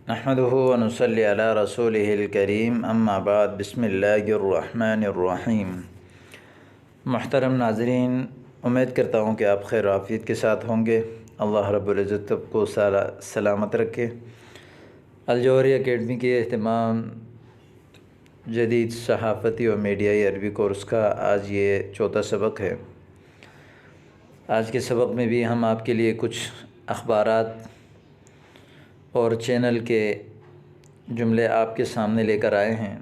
نحمدہ و نصلی علی رسولہ الکریم، اما بعد، بسم اللہ الرحمن الرحیم۔ محترم ناظرین، امید کرتا ہوں کہ آپ خیر و عافیت کے ساتھ ہوں گے۔ اللہ رب العزت کو سلامت رکھے۔ الجوہری اکیڈمی کے اہتمام جدید صحافتی و میڈیائی عربی کورس کا آج یہ چوتھا سبق ہے۔ آج کے سبق میں بھی ہم آپ کے لیے کچھ اخبارات اور چینل کے جملے آپ کے سامنے لے کر آئے ہیں۔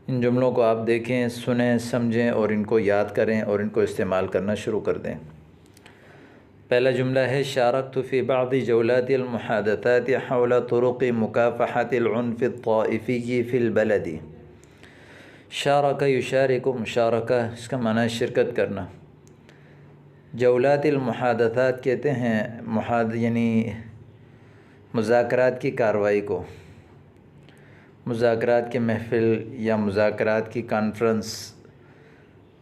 ان جملوں کو آپ دیکھیں، سنیں، سمجھیں اور ان کو یاد کریں اور ان کو استعمال کرنا شروع کر دیں۔ پہلا جملہ ہے شارکت فی بعض جولات المحادثات حول طرق مکافحة العنف الطائفی فی البلد۔ شارک یشارک، مشارکہ اس کا معنی ہے شرکت کرنا۔ جولات المحادثات کہتے ہیں یعنی مذاکرات کی کارروائی کو، مذاکرات کی محفل یا مذاکرات کی کانفرنس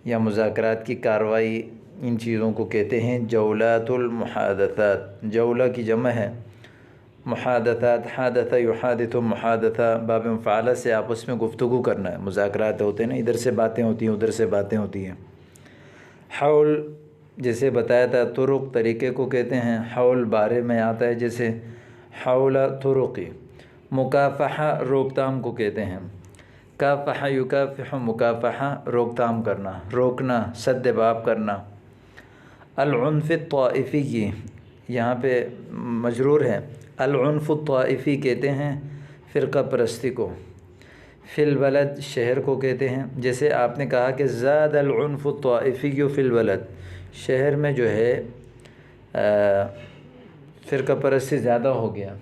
یا مذاکرات کی کارروائی، ان چیزوں کو کہتے ہیں جولات المحادثات۔ جولہ کی جمع ہے محادثات، حادثہ یحادث، محادثہ باب مفعلہ سے آپس میں گفتگو کرنا ہے۔ مذاکرات ہوتے ہیں نا، ادھر سے باتیں ہوتی ہیں، ادھر سے باتیں ہوتی ہیں۔ حول جیسے بتایا تھا، طرق طریقے کو کہتے ہیں۔ حول بارے میں آتا ہے، جیسے حول طرقی۔ مکافحہ روک تام کو کہتے ہیں۔ کافحہ یکافح، مکافحہ روک تام کرنا، روکنا، سد باب کرنا۔ العنف الطائفی یہاں پہ مجرور ہے۔ العنف الطائفی کہتے ہیں فرقہ پرستی کو۔ فی البلد شہر کو کہتے ہیں۔ جیسے آپ نے کہا کہ زاد العنف الطائفی فی البلد، شہر میں جو ہے فرقہ پرستی زیادہ ہو گیا۔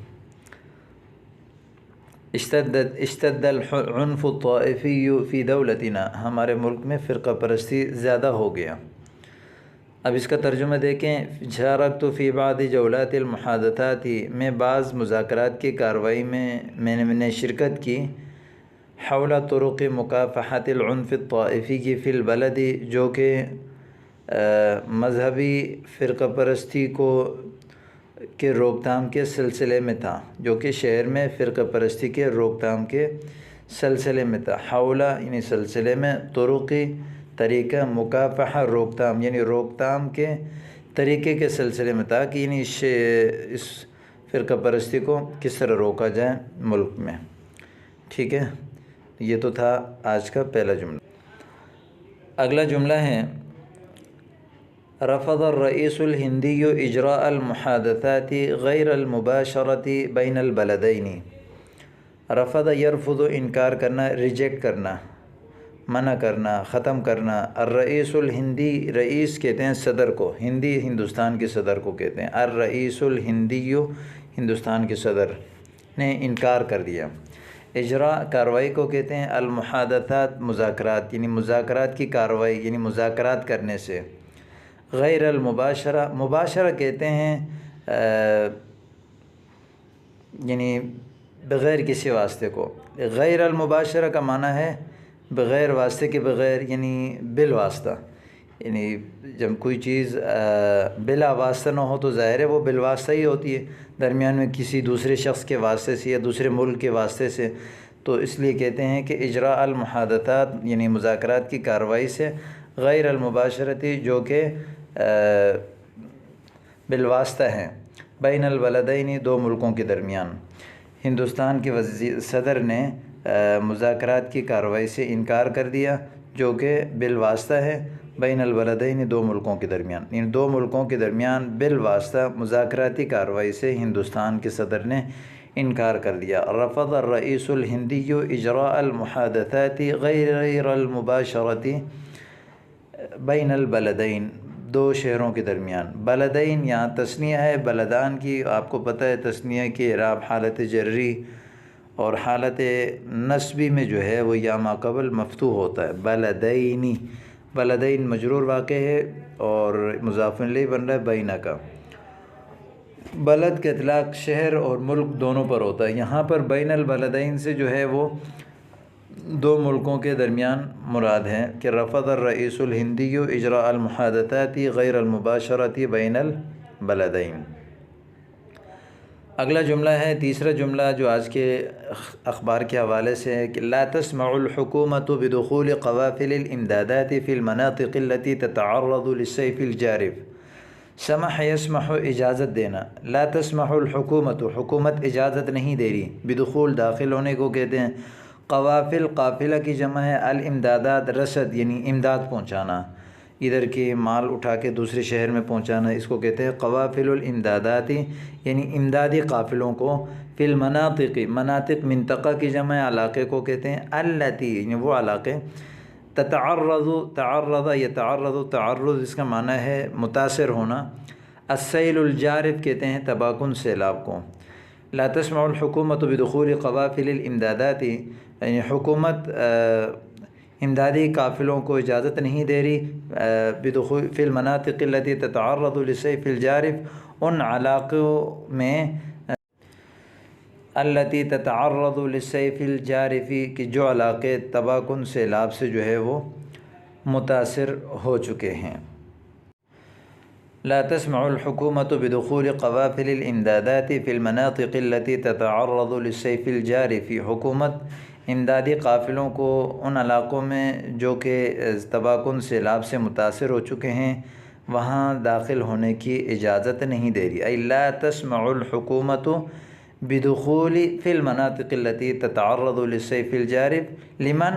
اشتد العنف الطائفی فی دولتنا، ہمارے ملک میں فرقہ پرستی زیادہ ہو گیا۔ اب اس کا ترجمہ دیکھیں۔ شارکت فی بعض جولات المحادثات، میں بعض مذاکرات کی کارروائی میں نے شرکت کی۔ حول طرق مکافحة العنف الطائفی فی البلد، جو کہ مذہبی فرقہ پرستی کے روک تام کے سلسلے میں تھا، جو کہ شہر میں فرقہ پرستی کے روک تام کے سلسلے میں تھا۔ حول یعنی سلسلے میں، طرقی طریقہ، مکافحہ روک تام یعنی روک تام کے طریقے کے سلسلے میں تھا، کہ یعنی اس فرقہ پرستی کو کس طرح روکا جائے ملک میں۔ ٹھیک ہے، یہ تو تھا آج کا پہلا جملہ۔ اگلا جملہ ہے رفض الرئیس الہندی اجراء المحادثات غیر المباشرة بین البلدین۔ رفض یرفض انکار کرنا، ریجیکٹ کرنا، منع کرنا، ختم کرنا۔ الرئیس الہندی، رئیس کہتے ہیں صدر کو، ہندی ہندوستان کے صدر کو کہتے ہیں۔ الرئیس الہندی ہندوستان کے صدر نے انکار کر دیا۔ اجراء کارروائی کو کہتے ہیں۔ المحادثات مذاکرات، یعنی مذاکرات کی کارروائی یعنی مذاکرات کرنے سے۔ غیر المباشرہ، مباشرہ کہتے ہیں یعنی بغیر کسی واسطے کو۔ غیر المباشرہ کا معنی ہے بغیر واسطے کے، بغیر یعنی بالواسطہ، یعنی جب کوئی چیز بلا واسطہ نہ ہو تو ظاہر ہے وہ بالواسطہ ہی ہوتی ہے، درمیان میں کسی دوسرے شخص کے واسطے سے یا دوسرے ملک کے واسطے سے۔ تو اس لیے کہتے ہیں کہ اجراء المحادثات یعنی مذاکرات کی کارروائی سے، غیر المباشرتی جو کہ بالواسطہ ہیں، بین البلدین دو ملکوں کے درمیان۔ ہندوستان کے صدر نے مذاکرات کی کارروائی سے انکار کر دیا، جو کہ بالواسطہ ہے بین البلدین دو ملکوں کے درمیان، ان دو ملکوں کے درمیان بالواسطہ مذاکراتی کارروائی سے ہندوستان کے صدر نے انکار کر دیا۔ رفض الرئیس الہندی اجراء المحادثات غیر المباشرة بین البلدین، دو شہروں کے درمیان۔ بلدین یہاں تثنیہ ہے، بلدان کی آپ کو پتہ ہے تثنیہ کی اعراب حالت جری اور حالت نصبی میں جو ہے وہ یا ما قبل مفتوح ہوتا ہے۔ بلدینی، بلدین مجرور واقع ہے اور مضاف الیہ بن رہا ہے بینہ کا۔ بلد کا اطلاق شہر اور ملک دونوں پر ہوتا ہے، یہاں پر بین البلدین سے جو ہے وہ دو ملکوں کے درمیان مراد ہے کہ رفض الرئیس الہندی اجراء المحادثات غیر المباشرة بین البلدین۔ اگلا جملہ ہے، تیسرا جملہ جو آج کے اخبار کے حوالے سے ہے کہ لا تسمع الحکومت بدخول قوافل الامدادات فی المناطق التي تتعرض للسیف الجارف۔ سمح یسمح اجازت دینا، لا تسمح الحکومت حکومت اجازت نہیں دے رہی، بدخول داخل ہونے کو کہتے ہیں، قوافل قافلہ کی جمع ہے، الامدادات رسد یعنی امداد پہنچانا، ادھر کے مال اٹھا کے دوسرے شہر میں پہنچانا، اس کو کہتے ہیں قوافل الامداداتی یعنی امدادی قافلوں کو، فی المناطق مناطق منطقہ کی جمع علاقے کو کہتے ہیں، التی یعنی وہ علاقے، تعرض تعرض اس کا معنی ہے متاثر ہونا، السیل الجارف کہتے ہیں تباکن سیلاب کو۔ لا تسمع الحکومت بدخول قوافل الامدادات یعنی حکومت امدادی قافلوں کو اجازت نہیں دے رہی، بدخول فی المناطق التي تتعرض للسیف الجارف ان علاقوں میں، التي تتعرض للسیف الجارف کہ جو علاقے تباکن سیلاب سے جو ہے وہ متاثر ہو چکے ہیں۔ لا تسمع الحکومت بدخول قوافل الامدادات فی المناطق التي تتعرض للسیف الجارف، حکومت امدادی قافلوں کو ان علاقوں میں جو کہ تباکن سیلاب سے متاثر ہو چکے ہیں وہاں داخل ہونے کی اجازت نہیں دے رہی۔ ای لا تسمع الحکومت بدخول فی المناطق التي تتعرض للسیف الجارف لمن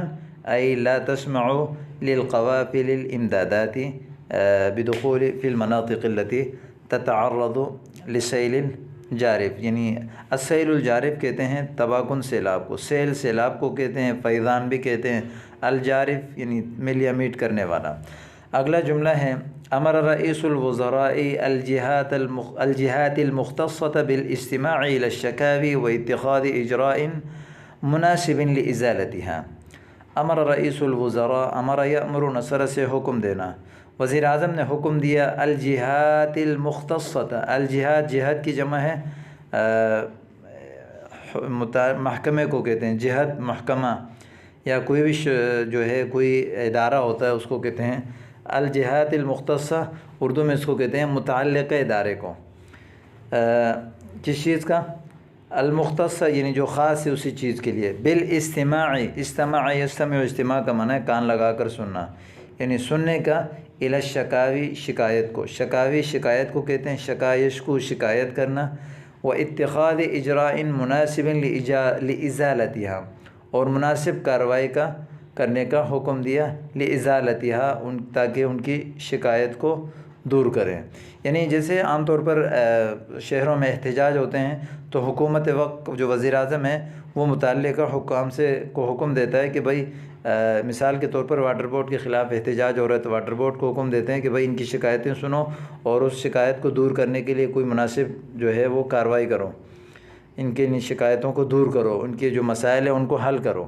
ای لا تسمع للقوافل الامدادات بدخول فی المناطق التي تتعرض للسیل الجارف، یعنی السیل الجارف کہتے ہیں تباکن سیلاب کو، سیل سیلاب کو کہتے ہیں، فیضان بھی کہتے ہیں، الجارف یعنی مل یا میٹ کرنے والا۔ اگلا جملہ ہے، امر رئیس الوزراء الجهات المختصة بالاستماع الى الشکاوی واتخاذ اجراء مناسب لازالتها۔ امر رئیس الوزراء، امر یامر نصر سے حکم دینا، وزیر اعظم نے حکم دیا، الجہات المختصة، الجہات جہت کی جمع ہے محکمے کو کہتے ہیں، جہت محکمہ یا کوئی بھی جو ہے کوئی ادارہ ہوتا ہے اس کو کہتے ہیں الجہات المختصة، اردو میں اس کو کہتے ہیں متعلقہ ادارے کو، کس چیز کا؟ المختصة یعنی جو خاص ہے اسی چیز کے لیے، بالاستماع، استماع یستمع اجتماع کا معنی ہے کان لگا کر سننا، یعنی سننے کا، الی الشکاوی شکایت کو، شکاوی شکایت کو کہتے ہیں، شکایش کو شکایت کرنا، و اتخاذ اجراء مناسب لازالتها اور مناسب کارروائی کا کرنے کا حکم دیا، لازالتها تاکہ ان کی شکایت کو دور کریں۔ یعنی جیسے عام طور پر شہروں میں احتجاج ہوتے ہیں تو حکومت وقت جو وزیر اعظم ہے وہ متعلقہ حکام کو حکم دیتا ہے کہ بھائی مثال کے طور پر واٹر بورڈ کے خلاف احتجاج ہو رہا ہے تو واٹر بورڈ کو حکم دیتے ہیں کہ بھائی ان کی شکایتیں سنو اور اس شکایت کو دور کرنے کے لیے کوئی مناسب جو ہے وہ کارروائی کرو، ان کی شکایتوں کو دور کرو، ان کے جو مسائل ہیں ان کو حل کرو۔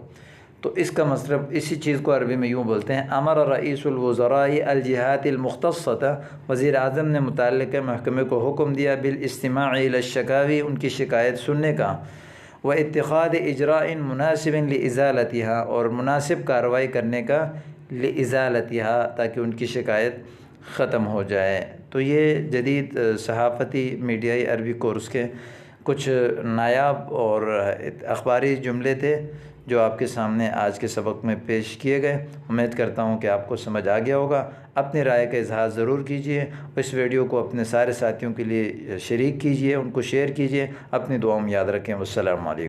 تو اس کا مطلب اسی چیز کو عربی میں یوں بولتے ہیں، امر رئیس الوزراء الجہات المختصة، وزیر اعظم نے متعلقہ محکمے کو حکم دیا، بالاستماع الی الشکاوی ان کی شکایت سننے کا، و اتخاذ اجراء مناسب لازالتها اور مناسب کارروائی کرنے کا، لازالتها تاکہ ان کی شکایت ختم ہو جائے۔ تو یہ جدید صحافتی میڈیائی عربی کورس کے کچھ نایاب اور اخباری جملے تھے جو آپ کے سامنے آج کے سبق میں پیش کیے گئے۔ امید کرتا ہوں کہ آپ کو سمجھ آ گیا ہوگا۔ اپنی رائے کا اظہار ضرور کیجیے، اس ویڈیو کو اپنے سارے ساتھیوں کے لیے شریک کیجیے، ان کو شیئر کیجیے، اپنی دعاؤں میں یاد رکھیں۔ والسلام علیکم۔